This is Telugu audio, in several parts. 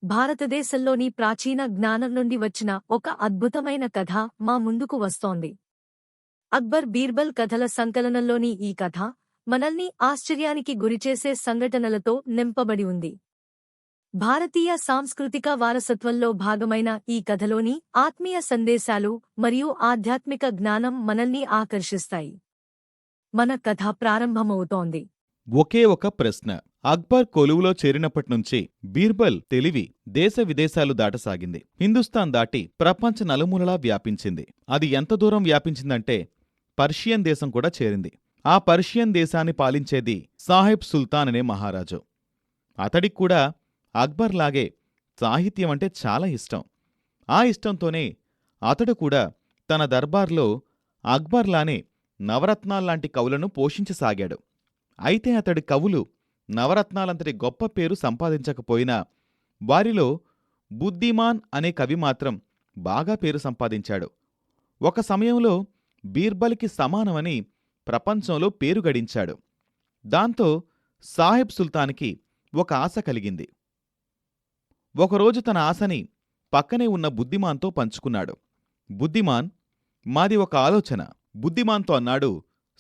భారతదేశంలోని ప్రాచీన జ్ఞానం నుండి వచ్చిన ఒక అద్భుతమైన కథ మా ముందుకు వస్తోంది. అక్బర్ బీర్బల్ కథల సంకలనంలోని ఈ కథ మనల్ని ఆశ్చర్యానికి గురిచేసే సంఘటనలతో నింపబడి ఉంది. భారతీయ సాంస్కృతిక వారసత్వంలో భాగమైన ఈ కథలోని ఆత్మీయ సందేశాలు మరియు ఆధ్యాత్మిక జ్ఞానం మనల్ని ఆకర్షిస్తాయి. మన కథ ప్రారంభమవుతోంది. ఒకే ఒక ప్రశ్న. అక్బర్ కొలువులో చేరినప్పట్నుంచి బీర్బల్ తెలివి దేశ విదేశాలు దాటసాగింది. హిందుస్థాన్ దాటి ప్రపంచ నలుమూలలా వ్యాపించింది. అది ఎంత దూరం వ్యాపించిందంటే పర్షియన్ దేశం కూడా చేరింది. ఆ పర్షియన్ దేశాన్ని పాలించేది సాహెబ్ సుల్తాన్ అనే మహారాజు. అతడిక్కూడా అక్బర్లాగే సాహిత్యం అంటే చాలా ఇష్టం. ఆ ఇష్టంతోనే అతడు కూడా తన దర్బార్లో అక్బర్లానే నవరత్నాల్లాంటి కవులను పోషించసాగాడు. అయితే అతడి కవులు నవరత్నాలంతటి గొప్ప పేరు సంపాదించకపోయినా వారిలో బుద్ధిమాన్ అనే కవి మాత్రం బాగా పేరు సంపాదించాడు. ఒక సమయంలో బీర్బల్కి సమానమని ప్రపంచంలో పేరు గడించాడు. దాంతో సాహెబ్ సుల్తాన్కి ఒక ఆశ కలిగింది. ఒకరోజు తన ఆశని పక్కనే ఉన్న బుద్ధిమాన్తో పంచుకున్నాడు. బుద్ధిమాన్, మాది ఒక ఆలోచన. బుద్ధిమాన్తో అన్నాడు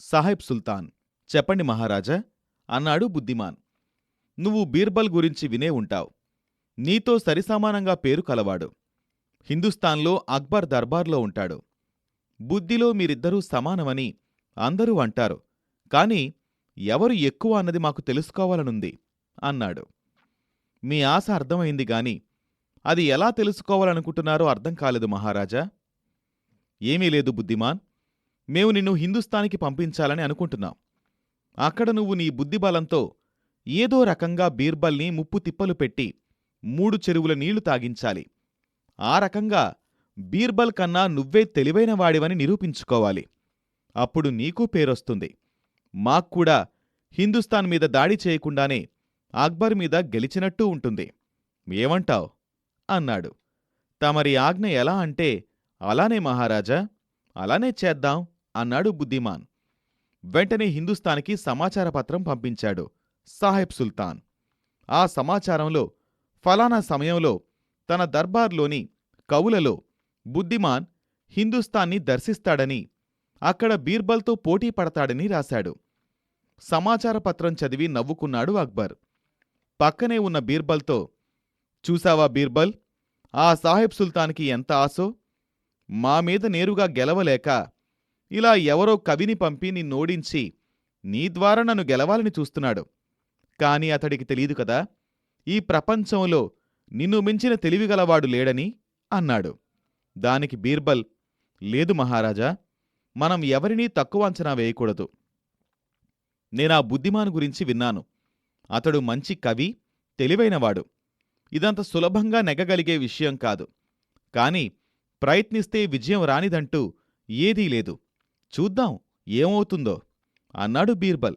సాహెబ్ సుల్తాన్. చెప్పండి మహారాజా అన్నాడు బుద్ధిమాన్. నువ్వు బీర్బల్ గురించి వినే ఉంటావు. నీతో సరిసమానంగా పేరు కలవాడు. హిందుస్థాన్లో అక్బర్ దర్బార్లో ఉంటాడు. బుద్ధిలో మీరిద్దరూ సమానమని అందరూ అంటారు. కాని ఎవరు ఎక్కువ అన్నది మాకు తెలుసుకోవాలనుంది అన్నాడు. మీ ఆశ అర్థమైంది గాని అది ఎలా తెలుసుకోవాలనుకుంటున్నారో అర్థం కాలేదు మహారాజా. ఏమీ లేదు బుద్ధిమాన్, మేము నిన్ను హిందుస్థానికి పంపించాలని అనుకుంటున్నాం. అక్కడ నువ్వు నీ బుద్ధిబలంతో ఏదో రకంగా బీర్బల్ని ముప్పు తిప్పలు పెట్టి 3 చెరువుల నీళ్లు తాగించాలి. ఆ రకంగా బీర్బల్ కన్నా నువ్వే తెలివైనవాడివని నిరూపించుకోవాలి. అప్పుడు నీకూ పేరొస్తుంది. మాక్కూడా హిందుస్థాన్ మీద దాడి చేయకుండానే అక్బర్ మీద గెలిచినట్టూ ఉంటుంది. ఏమంటావ్ అన్నాడు. తమరి ఆజ్ఞ ఎలా అంటే అలానే మహారాజా, అలానే చేద్దాం అన్నాడు బుద్ధిమాన్. వెంటనే హిందుస్థాన్కి సమాచారపత్రం పంపించాడు సాహెబ్ సుల్తాన్. ఆ సమాచారంలో ఫలానా సమయంలో తన దర్బార్లోని కవులలో బుద్ధిమాన్ హిందుస్థాన్ని దర్శిస్తాడని, అక్కడ బీర్బల్తో పోటీ పడతాడని రాశాడు. సమాచారపత్రం చదివి నవ్వుకున్నాడు అక్బర్. పక్కనే ఉన్న బీర్బల్తో, చూసావా బీర్బల్, ఆ సాహెబ్ సుల్తాన్కి ఎంత ఆశో. మా మీద నేరుగా గెలవలేక ఇలా ఎవరో కవిని పంపి నిన్నోడించి నీ ద్వారా నన్ను గెలవాలని చూస్తున్నాడు. కాని అతడికి తెలీదు కదా, ఈ ప్రపంచంలో నిన్ను మించిన తెలివిగలవాడు లేడని అన్నాడు. దానికి బీర్బల్, లేదు మహారాజా, మనం ఎవరినీ తక్కువ అంచనా వేయకూడదు. నేనా బుద్ధిమాన్ గురించి విన్నాను. అతడు మంచి కవి, తెలివైనవాడు. ఇదంత సులభంగా నెగ్గగలిగే విషయం కాదు. కాని ప్రయత్నిస్తే విజయం రానిదంటూ ఏదీ లేదు. చూద్దాం ఏమవుతుందో అన్నాడు బీర్బల్.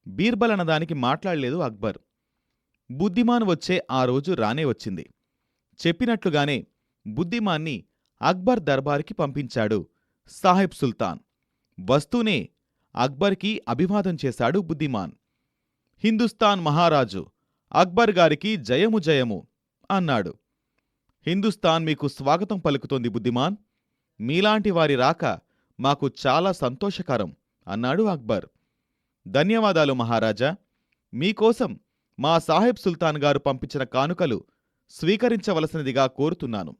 బీర్బల్ అన్నదానికి మాట్లాడలేదు అక్బర్. బుద్ధిమాన్ వచ్చే ఆ రోజు రానే వచ్చింది. చెప్పినట్లుగానే బుద్ధిమాన్ని అక్బర్ దర్బారుకి పంపించాడు సాహెబ్ సుల్తాన్. వస్తూనే అక్బర్కి అభివాదం చేశాడు బుద్ధిమాన్. హిందుస్థాన్ మహారాజు అక్బర్ గారికి జయము జయము అన్నాడు. హిందుస్థాన్ మీకు స్వాగతం పలుకుతోంది బుద్ధిమాన్. మీలాంటి వారి రాక మాకు చాలా సంతోషకరం అన్నాడు అక్బర్. ధన్యవాదాలు మహారాజా. మీకోసం మా సాహెబ్ సుల్తాన్ గారు పంపించిన కానుకలు స్వీకరించవలసినదిగా కోరుతున్నాను.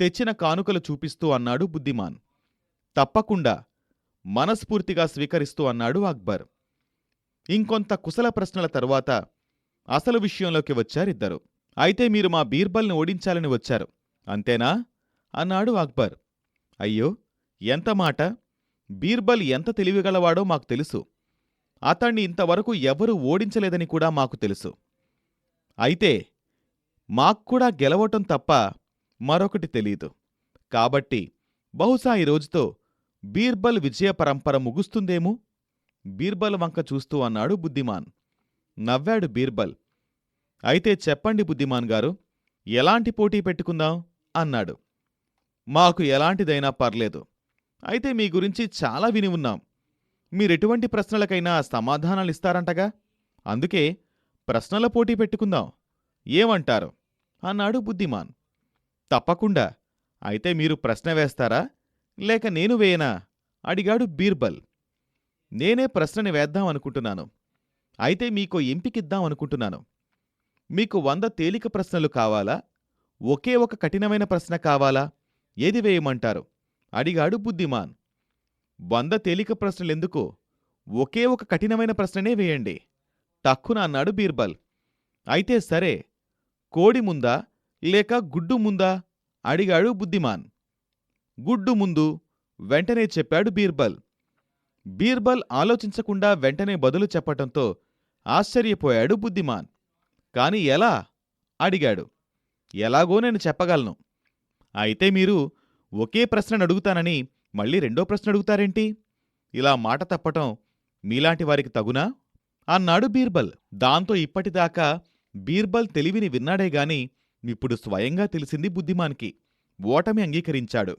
తెచ్చిన కానుకలు చూపిస్తూ అన్నాడు బుద్ధిమాన్. తప్పకుండా, మనస్ఫూర్తిగా స్వీకరిస్తూ అన్నాడు అక్బర్. ఇంకొంత కుశల ప్రశ్నల తరువాత అసలు విషయంలోకి వచ్చారిద్దరు. అయితే మీరు మా బీర్బల్ని ఓడించాలని వచ్చారు, అంతేనా అన్నాడు అక్బర్. అయ్యో, ఎంత మాట! బీర్బల్ ఎంత తెలివిగలవాడో మాకు తెలుసు. అతణ్ణి ఇంతవరకు ఎవరూ ఓడించలేదని కూడా మాకు తెలుసు. అయితే మాక్కూడా గెలవటం తప్ప మరొకటి తెలీదు. కాబట్టి బహుశా ఈ రోజుతో బీర్బల్ విజయ పరంపర ముగుస్తుందేమో. బీర్బల్ వంక చూస్తూ అన్నాడు బుద్ధిమాన్. నవ్వాడు బీర్బల్. అయితే చెప్పండి బుద్ధిమాన్ గారు, ఎలాంటి పోటీ పెట్టుకుందాం అన్నాడు. మాకు ఎలాంటిదైనా పర్లేదు. అయితే మీ గురించి చాలా విని ఉన్నాం. మీరెటువంటి ప్రశ్నలకైనా సమాధానాలిస్తారంటగా. అందుకే ప్రశ్నల పోటీ పెట్టుకుందాం. ఏమంటారు అన్నాడు బుద్ధిమాన్. తప్పకుండా. అయితే మీరు ప్రశ్న వేస్తారా లేక నేను వేయనా అడిగాడు బీర్బల్. నేనే ప్రశ్నని వేద్దామనుకుంటున్నాను. అయితే మీకో ఎంపికిద్దామనుకుంటున్నాను. మీకు 100 తేలిక ప్రశ్నలు కావాలా ఒకే ఒక కఠినమైన ప్రశ్న కావాలా ఏది వేయమంటారు అడిగాడు బుద్ధిమాన్. 100 తేలిక ప్రశ్నలెందుకు ఒకే ఒక కఠినమైన ప్రశ్ననే వేయండి టక్కున అన్నాడు బీర్బల్. అయితే సరే, కోడి ముందా లేక గుడ్డు ముందా అడిగాడు బుద్ధిమాన్. గుడ్డు ముందు వెంటనే చెప్పాడు బీర్బల్. బీర్బల్ ఆలోచించకుండా వెంటనే బదులు చెప్పటంతో ఆశ్చర్యపోయాడు బుద్ధిమాన్. కాని ఎలా అడిగాడు. ఎలాగో నేను చెప్పగలను. అయితే మీరు ఒకే ప్రశ్ననడుగుతానని మళ్ళీ రెండో ప్రశ్న అడుగుతారేంటి? ఇలా మాట తప్పటం మీలాంటి వారికి తగునా అన్నాడు బీర్బల్. దాంతో ఇప్పటిదాకా బీర్బల్ తెలివిని విన్నాడేగాని ఇప్పుడు స్వయంగా తెలిసింది బుద్ధిమాన్కి. ఓటమి అంగీకరించాడు.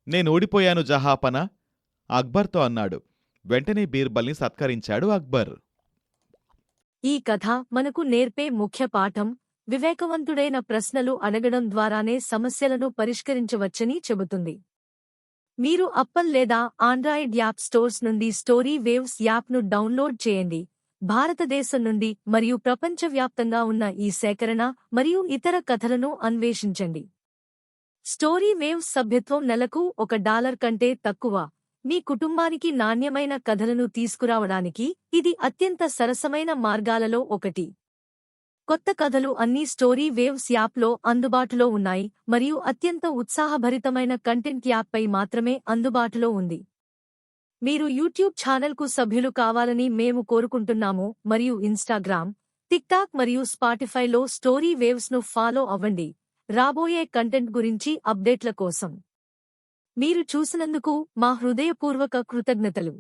నేనోడిపోయాను జహాపనా అక్బర్తో అన్నాడు. వెంటనే బీర్బల్ని సత్కరించాడు అక్బర్. ఈ కథ మనకు నేర్పే ముఖ్య పాఠం వివేకవంతుడైన ప్రశ్నలు అడగడం ద్వారానే సమస్యలను పరిష్కరించవచ్చని చెబుతుంది. మీరు అప్పల్ లేదా ఆండ్రాయిడ్ యాప్ స్టోర్స్ నుండి స్టోరీ వేవ్స్ యాప్ను డౌన్లోడ్ చేయండి. భారతదేశం నుండి మరియు ప్రపంచవ్యాప్తంగా ఉన్న ఈ సేకరణ మరియు ఇతర కథలను అన్వేషించండి. స్టోరీ వేవ్స్ సభ్యత్వం నెలకు $1 కంటే తక్కువ. మీ కుటుంబానికి నాణ్యమైన కథలను తీసుకురావడానికి ఇది అత్యంత సరసమైన మార్గాలలో ఒకటి. కొత్త కథలు అన్ని స్టోరీ వేవ్స్ యాప్లో అందుబాటులో ఉన్నాయి మరియు అత్యంత ఉత్సాహభరితమైన కంటెంట్ యాప్పై మాత్రమే అందుబాటులో ఉంది. మీరు యూట్యూబ్ ఛానల్కు సభ్యులు కావాలని మేము కోరుకుంటున్నాము మరియు ఇన్స్టాగ్రామ్, టిక్టాక్ మరియు స్పాటిఫైలో స్టోరీ వేవ్స్ను ఫాలో అవ్వండి రాబోయే కంటెంట్ గురించి అప్డేట్ల కోసం. మీరు చూసినందుకు మా హృదయపూర్వక కృతజ్ఞతలు.